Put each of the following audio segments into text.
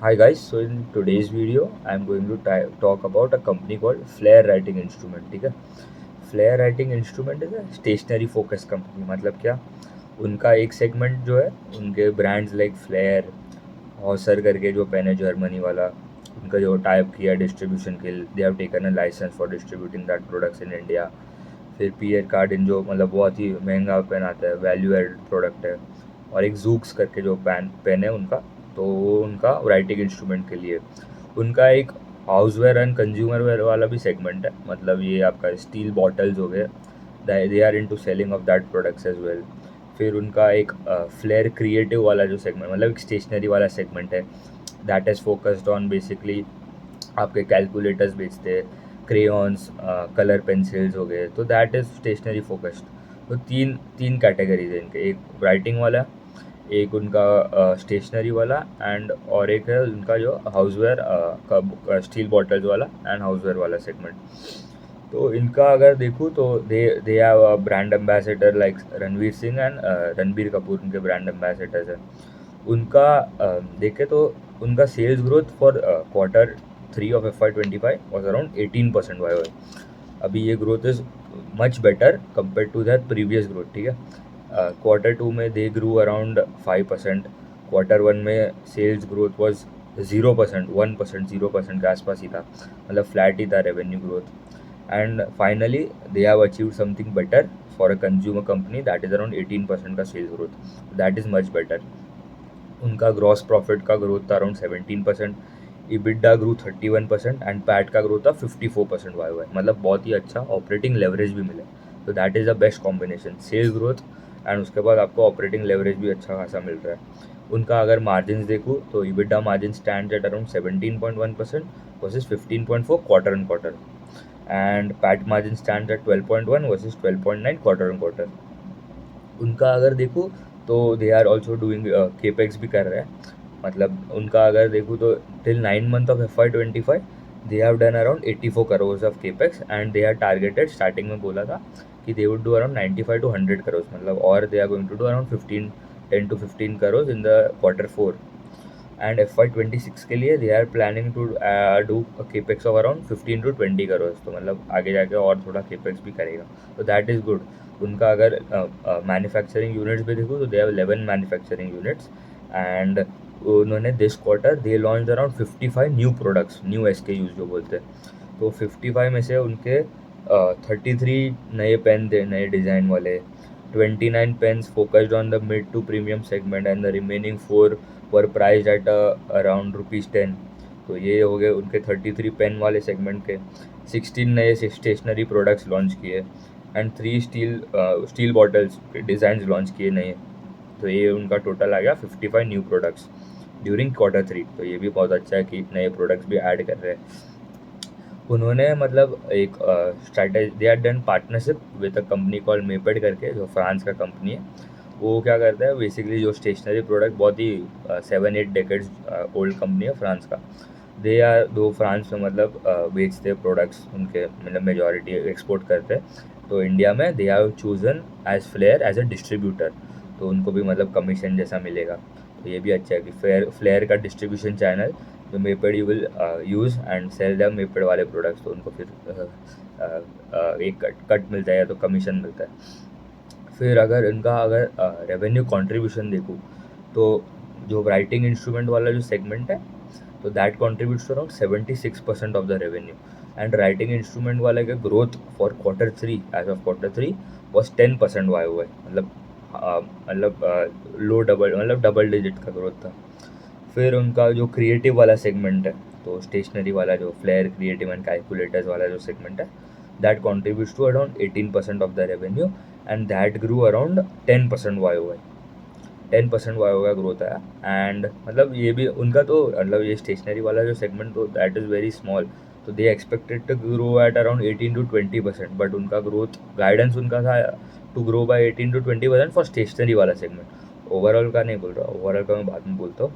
Hi guys, so in today's video I'm going to talk about a company called Flair Writing Instrument. ठीक है, Flair Writing Instrument is a stationary focus company. मतलब क्या, उनका एक segment जो है, उनके ब्रांड्स लाइक फ्लेयर, हॉसर करके जो पेन है जर्मनी वाला, उनका जो टाइप किया डिस्ट्रीब्यूशन के लिए, they have taken a licence for distributing that products in India. फिर पियर कार्डिन जो मतलब बहुत ही महंगा पेन आता है, वैल्यू एड प्रोडक्ट है. और एक जूक्स करके जो पेन है उनका, तो वो उनका राइटिंग इंस्ट्रूमेंट के लिए. उनका एक हाउसवेयर एंड कंज्यूमर वेयर वाला भी सेगमेंट है, मतलब ये आपका स्टील बॉटल्स हो गए, they are into selling of that products as well. फिर उनका एक फ्लेयर क्रिएटिव वाला जो सेगमेंट, मतलब एक स्टेशनरी वाला सेगमेंट है, that is focused on basically आपके कैलकुलेटर्स बेचते हैं, क्रेयॉन्स, कलर पेंसिल्स हो गए, तो दैट इज़ स्टेशनरी फोकस्ड. तो तीन तीन कैटेगरीज है इनके, एक राइटिंग वाला, एक उनका स्टेशनरी वाला, एंड और एक है उनका जो हाउसवेयर का स्टील बॉटल्स वाला एंड हाउसवेयर वाला सेगमेंट. तो इनका अगर देखूँ तो they they have a brand ambassador like Ranveer Singh and Ranbir Kapoor, उनके ब्रांड एम्बेसडर्स हैं. उनका देखे तो उनका sales growth for Q3 of FY25 was around 18% Y. अभी ये growth is much better compare to that previous growth. ठीक है, Q2 में दे ग्रू अराउंड 5%. Q1 में सेल्स ग्रोथ वॉज 0%, 1%, 0% के आसपास ही था, मतलब फ्लैट ही था revenue growth. And finally they have achieved something better for a consumer company, that is around 18% का sales growth, that is much better. उनका ग्रॉस प्रॉफिट का ग्रोथ था around 17%, EBITDA grew 31% and PAT का growth था 54% Y Y, मतलब बहुत ही अच्छा operating leverage भी मिला. तो that is the best combination, sales growth and उसके बाद आपको ऑपरेटिंग लेवरेज भी अच्छा खासा मिल रहा है. उनका अगर मार्जिन देखूँ तो EBITDA margin stand at around 17.1% versus 15.4 quarter on quarter, and PAT margin stand at 12.1 versus 12.9 quarter on quarter. उनका अगर देखूँ तो they are also doing capex भी कर रहे हैं. मतलब उनका अगर देखूँ तो till 9 month of FY25 they have done around 84 crore of capex, and they are targeted, starting में बोला था कि they would do around 95 to 100 crore, मतलब और they are going to do around 10 to 15 crore in the Q4. And FY26 के लिए they are planning to do capex of around 15 to 20 crore, तो मतलब आगे जाके और थोड़ा केपेक्स भी करेगा, तो दैट इज़ गुड. उनका अगर मैन्युफैक्चरिंग यूनिट्स भी देखो तो they have 11 manufacturing units. And उन्होंने this quarter they launch around 55 new products, new SKUs जो बोलते हैं. तो 55 में से उनके 33 नए पेन थे, नए डिज़ाइन वाले. 29 pens focused on the mid to premium segment and the remaining 4 were priced at around ₹10. तो ये हो गए उनके 33 पेन वाले सेगमेंट के. 16 नए स्टेशनरी प्रोडक्ट्स लॉन्च किए, and 3 steel bottles design launch किए नए. तो ये उनका टोटल आ गया 55 न्यू प्रोडक्ट्स ड्यूरिंग Q3. तो ये भी बहुत अच्छा है कि नए प्रोडक्ट्स भी ऐड कर रहे हैं. उन्होंने मतलब एक strategy, they are done partnership with a company call Maped करके, जो फ्रांस का कंपनी है. वो क्या करता है बेसिकली, जो स्टेशनरी प्रोडक्ट बहुत ही 7-8 डेकेड्स ओल्ड कंपनी है फ्रांस का. दे आर दो फ्रांस में मतलब बेचते प्रोडक्ट्स, उनके मतलब मेजॉरिटी एक्सपोर्ट करते हैं. तो इंडिया में they have chosen as Flair as a distributor, तो उनको भी मतलब कमीशन जैसा मिलेगा. तो ये भी अच्छा है कि फ्लेयर का डिस्ट्रीब्यूशन चैनल जो Maped you will use and sell the Maped वाले प्रोडक्ट्स, तो उनको फिर एक कट मिलता है या तो कमीशन मिलता है. फिर अगर इनका अगर रेवेन्यू कंट्रीब्यूशन देखूँ तो जो राइटिंग इंस्ट्रूमेंट वाला जो सेगमेंट है, तो that contributes to around 76% of the revenue. And writing instrument वाले का growth for Q3 as of Q3 was 10% Y हुआ है, मतलब लो डबल, मतलब डबल डिजिट का ग्रोथ था. फिर उनका जो क्रिएटिव वाला सेगमेंट है, तो स्टेशनरी वाला जो फ्लेयर क्रिएटिव एंड कैलकुलेटर्स वाला जो सेगमेंट है, that contributes to around 18% of the revenue, and that grew around 10% Y हुआ है. 10% वाई का ग्रोथ आया. एंड मतलब ये भी उनका तो मतलब ये स्टेशनरी वाला जो सेगमेंट, तो दैट इज़ वेरी स्मॉल. तो they expected to grow at around 18 to 20%, but उनका ग्रोथ गाइडेंस उनका था to grow by 18 to 20% for stationery वाला सेगमेंट. ओवरऑल का नहीं बोल रहा, ओवरऑल का मैं बाद में बोलता हूँ.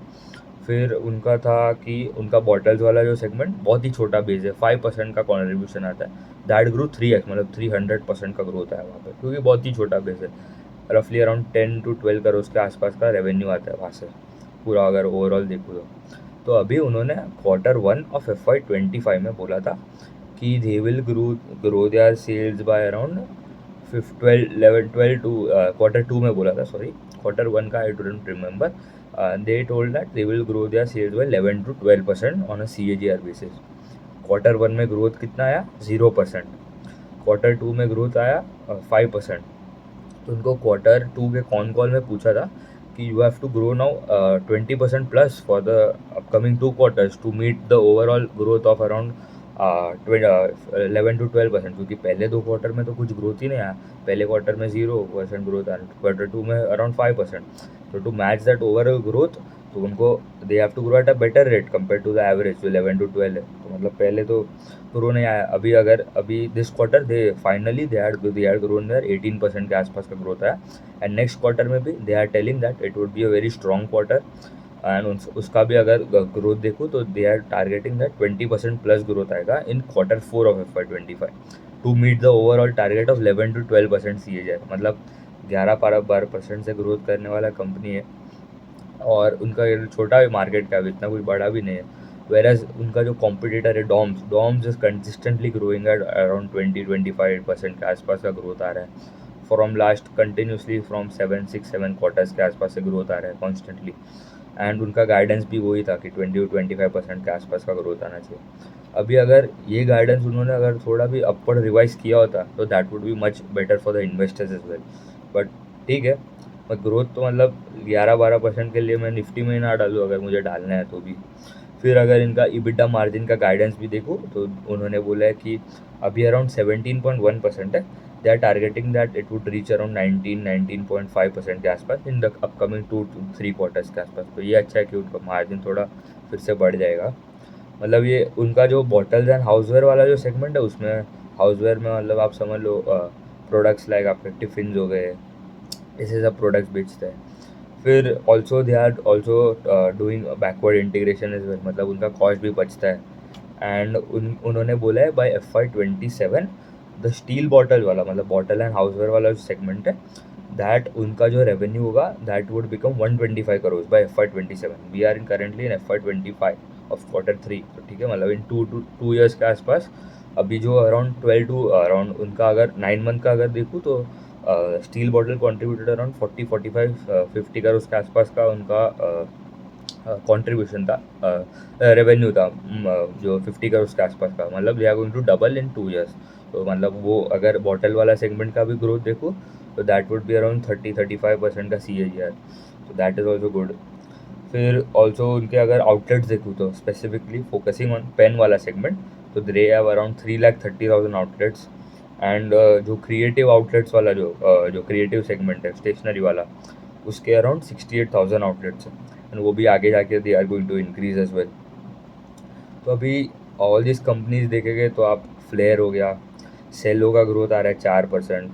फिर उनका था कि उनका बॉटल्स वाला जो सेगमेंट बहुत ही छोटा बेस है, 5% का कॉन्ट्रीब्यूशन आता है. दैट ग्रो 3x, मतलब 300% का ग्रोथ है वहाँ पे, क्योंकि बहुत ही छोटा बेस है. रफली अराउंड 10 to 12 करोड़ के आसपास का रेवेन्यू आता है वहाँ से, पूरा अगर ओवरऑल देखूँ तो. तो अभी उन्होंने Q1 ऑफ FY25 में बोला था कि they will grow their sales by around 12 to Q2 में बोला था, सॉरी Q1 का I don't remember. They told that they will grow their sales by 11 to 12% on a CAGR बेसिस. Q1 में ग्रोथ कितना आया? 0%. Q2 में ग्रोथ आया 5%. तो उनको Q2 के कॉल में पूछा था कि you have to grow now 20% plus for the upcoming 2 quarters to meet the overall growth of around 11 to 12%, क्योंकि पहले 2 क्वार्टर में तो कुछ ग्रोथ ही नहीं आया. पहले क्वार्टर में 0% ग्रोथ आया, Q2 में अराउंड 5%. तो to match that overall growth, तो उनको they have to grow at a better rate compare to the average जो 11 to 12 है. तो मतलब पहले तो ग्रो नहीं आया. अभी this quarter they finally they had grown their 18% के आसपास का ग्रोथ आया. एंड नेक्स्ट क्वार्टर में भी they are telling that it would be a very strong quarter. And उसका भी अगर ग्रोथ देखूँ तो they are targeting that 20% plus growth आएगा in Q4 of FY25 to meet the overall target of 11 to 12% CAGR. मतलब 11-12% से growth करने वाला कंपनी है, और उनका ये छोटा भी मार्केट कैप, इतना कुछ बड़ा भी नहीं है. वेरएज उनका जो कॉम्पिटिटर है DOMS is consistently growing at around 20-25% के आसपास का ग्रोथ आ रहा है. From last continuously from 7 quarters के आसपास से ग्रोथ आ रहा है कॉन्स्टेंटली. एंड उनका गाइडेंस भी वही था कि 20-25% के आसपास का ग्रोथ आना चाहिए. अभी अगर ये गाइडेंस उन्होंने अगर थोड़ा भी अपवर्ड रिवाइज किया होता तो that would be much better for the investors as well. But ठीक है, ग्रोथ तो मतलब 11-12% के लिए मैं निफ्टी में ना डालूँ अगर मुझे डालना है तो भी. फिर अगर इनका EBITDA मार्जिन का गाइडेंस भी देखूँ तो उन्होंने बोला है कि अभी अराउंड 17.1% है. They are targeting that it would reach around 19-19.5% के आसपास in the upcoming 2 to 3 quarters के आसपास. तो ये अच्छा है कि उनका मार्जिन थोड़ा फिर से बढ़ जाएगा. मतलब ये उनका जो बॉटल्स एंड हाउसवेयर वाला जो सेगमेंट है, उसमें हाउसवेयर में मतलब आप समझ लो प्रोडक्ट्स लाइक आपके टिफ़िन हो गए, ऐसे सब प्रोडक्ट्स बेचते हैं. फिर also they are also doing backward integration as well, मतलब उनका कॉस्ट भी बचता है. एंड उन्होंने बोला है bye FY27 the steel bottle वाला, मतलब बॉटल एंड हाउसवेयर वाला जो सेगमेंट है, दैट उनका जो रेवेन्यू होगा that would become 125 crore by FY27. We are in currently in FY25 of Q3. तो ठीक है, मतलब इन 2 years के आसपास अभी जो अराउंड 12 to अराउंड उनका अगर 9 month का अगर देखूँ तो steel bottle contributed around 40-45-50 crore के आसपास का उनका कंट्रीब्यूशन था, रेवेन्यू था, जो 50 करोड़ के आसपास का. मतलब they are going to double in 2 years. तो मतलब वो अगर बॉटल वाला सेगमेंट का भी ग्रोथ देखो तो दैट वुड बी अराउंड 30-35% का CAGR. तो दैट इज़ ऑल्सो गुड. फिर ऑल्सो उनके अगर आउटलेट्स देखूँ तो स्पेसिफिकली फोकसिंग ऑन पेन वाला सेगमेंट, तो they have around 330,000 outlets. And जो क्रिएटिव आउटलेट्स वाला जो क्रिएटिव सेगमेंट है स्टेशनरी वाला, उसके अराउंड 68,000 आउटलेट्स हैं. एंड वो भी आगे जाके they are going to increase as well. तो अभी ऑल दिस कंपनीज देखेंगे तो आप फ्लेयर हो गया, सेलो का ग्रोथ आ रहा है 4%.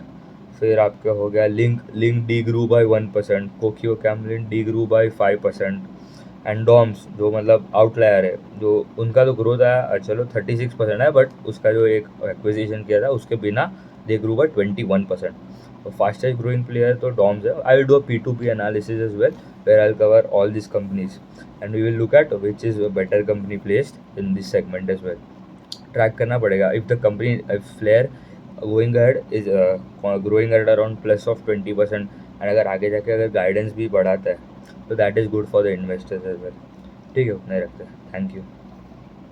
फिर आपका हो गया Linc degrew by 1%, Kokuyo Camlin degrew by 5%. And Doms जो मतलब आउटलायर है, जो उनका तो ग्रोथ आया चलो 36% है, बट उसका जो एक एक्विजिशन किया था उसके बिना दे ग्रू बाय 21%. तो फास्टेस्ट ग्रोइंग प्लेयर तो डॉम्स है. I will do a P2P analysis as well where I'll cover all these companies and we will look at which is a better company placed in this segment as well. Track करना पड़ेगा. if Flair going ahead is growing at around plus of 20%, and अगर आगे जाके अगर guidance भी बढ़ाता है तो that is good for the investors as well. ठीक है, उतना ही रखते हैं. Thank you.